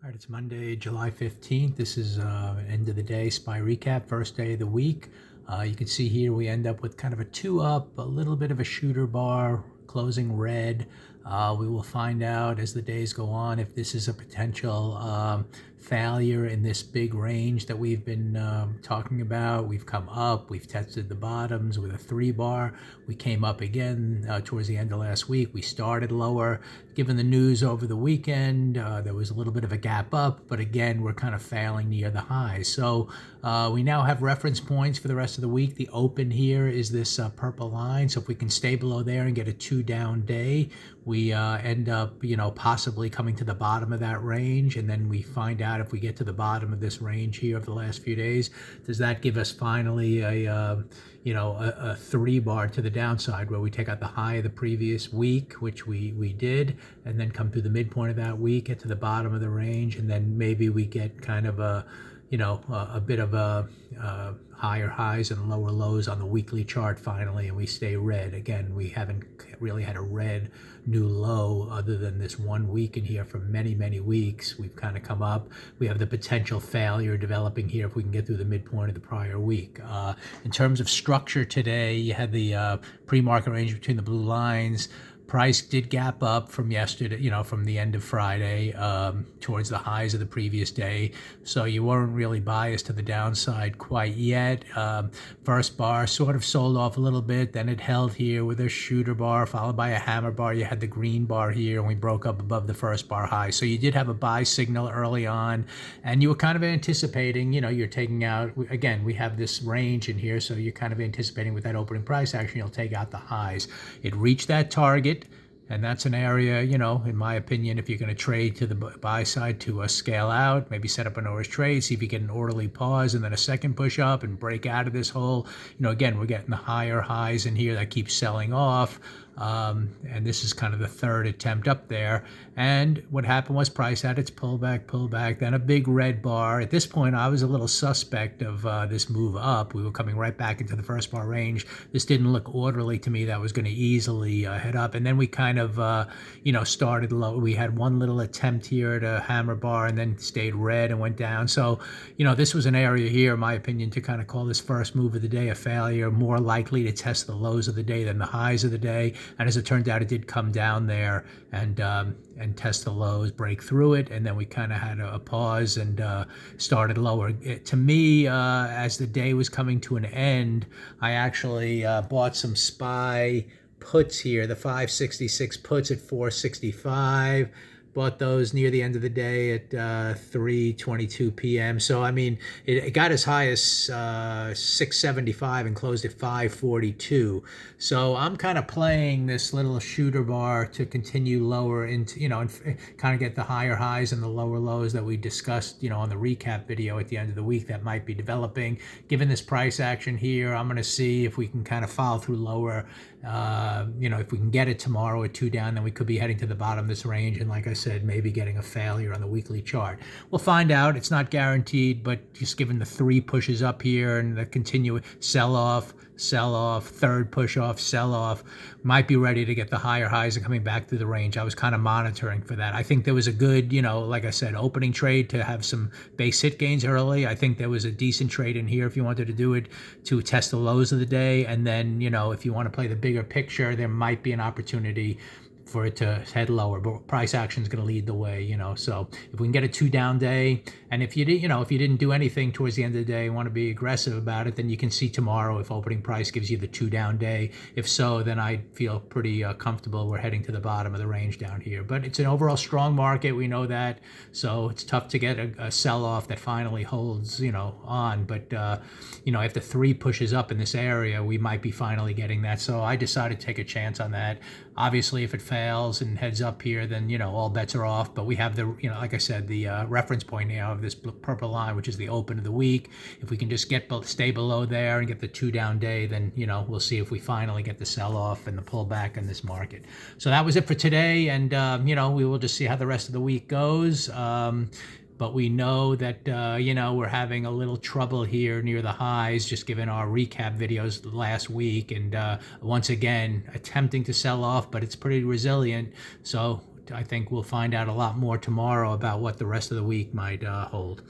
All right, it's Monday, July 15th. This is end of the day SPY recap, first day of the week. You can see here we end up with kind of a two up, a little bit of a shooter bar, closing red. We will find out as the days go on if this is a potential failure in this big range that we've been talking about. We've come up, we've tested the bottoms with a 3 bar. We came up again towards the end of last week. We started lower. Given the news over the weekend, there was a little bit of a gap up, but again, we're kind of failing near the highs. So we now have reference points for the rest of the week. The open here is this purple line. So if we can stay below there and get a 2-down day, we end up, possibly coming to the bottom of that range. And then we find out if we get to the bottom of this range here of the last few days, does that give us finally a 3 bar to the downside where we take out the high of the previous week, which we did, and then come through the midpoint of that week, get to the bottom of the range, and then maybe we get kind of a bit of a higher highs and lower lows on the weekly chart finally, and we stay red. Again, we haven't really had a red new low other than this 1 week in here for many, many weeks. We've kind of come up. We have the potential failure developing here if we can get through the midpoint of the prior week. In terms of structure today, you had the pre-market range between the blue lines. Price did gap up from yesterday, from the end of Friday towards the highs of the previous day. So you weren't really biased to the downside quite yet. First bar sort of sold off a little bit. Then it held here with a shooter bar followed by a hammer bar. You had the green bar here and we broke up above the first bar high. So you did have a buy signal early on and you were kind of anticipating, you're taking out, again, we have this range in here. So you're kind of anticipating with that opening price action, you'll take out the highs. It reached that target. And that's an area, in my opinion, if you're going to trade to the buy side to scale out, maybe set up an overage trade, see if you get an orderly pause and then a second push up and break out of this hole. Again, we're getting the higher highs in here that keep selling off. And this is kind of the third attempt up there. And what happened was price had its pullback, then a big red bar. At this point, I was a little suspect of this move up. We were coming right back into the first bar range. This didn't look orderly to me. That was going to easily head up. And then we kind of, started low. We had one little attempt here to hammer bar and then stayed red and went down. So, this was an area here, in my opinion, to kind of call this first move of the day a failure, more likely to test the lows of the day than the highs of the day. And as it turned out, it did come down there and test the lows, break through it, and then we kind of had a pause and started lower. To me, as the day was coming to an end, I actually bought some SPY puts here, the 566 puts at 465. Bought those near the end of the day at 3:22 p.m. So, it got as high as 675 and closed at 542. So I'm kind of playing this little shooter bar to continue lower into, and kind of get the higher highs and the lower lows that we discussed, on the recap video at the end of the week that might be developing. Given this price action here, I'm going to see if we can kind of follow through lower. If we can get it tomorrow at 2 down, then we could be heading to the bottom of this range. And like I said, maybe getting a failure on the weekly chart. We'll find out. It's not guaranteed, but just given the 3 pushes up here and the continuous sell off, third push off, sell off, might be ready to get the higher highs and coming back through the range. I was kind of monitoring for that. I think there was a good, like I said, opening trade to have some base hit gains early. I think there was a decent trade in here if you wanted to do it to test the lows of the day. And then, if you want to play the bigger picture, there might be an opportunity for it to head lower, but price action is going to lead the way, so if we can get a 2 down day, and if you didn't do anything towards the end of the day, you want to be aggressive about it, then you can see tomorrow if opening price gives you the 2 down day. If so, then I feel pretty comfortable we're heading to the bottom of the range down here. But it's an overall strong market, we know that, so it's tough to get a sell-off that finally holds, on, but if the 3 pushes up in this area, we might be finally getting that. So I decided to take a chance on that. Obviously, if it fails and heads up here, then, all bets are off. But we have the, like I said, the reference point now of this purple line, which is the open of the week. If we can just stay below there and get the 2 down day, then, we'll see if we finally get the sell-off and the pullback in this market. So that was it for today. And, we will just see how the rest of the week goes. But we know that, we're having a little trouble here near the highs, just given our recap videos last week. And once again, attempting to sell off, but it's pretty resilient. So I think we'll find out a lot more tomorrow about what the rest of the week might hold.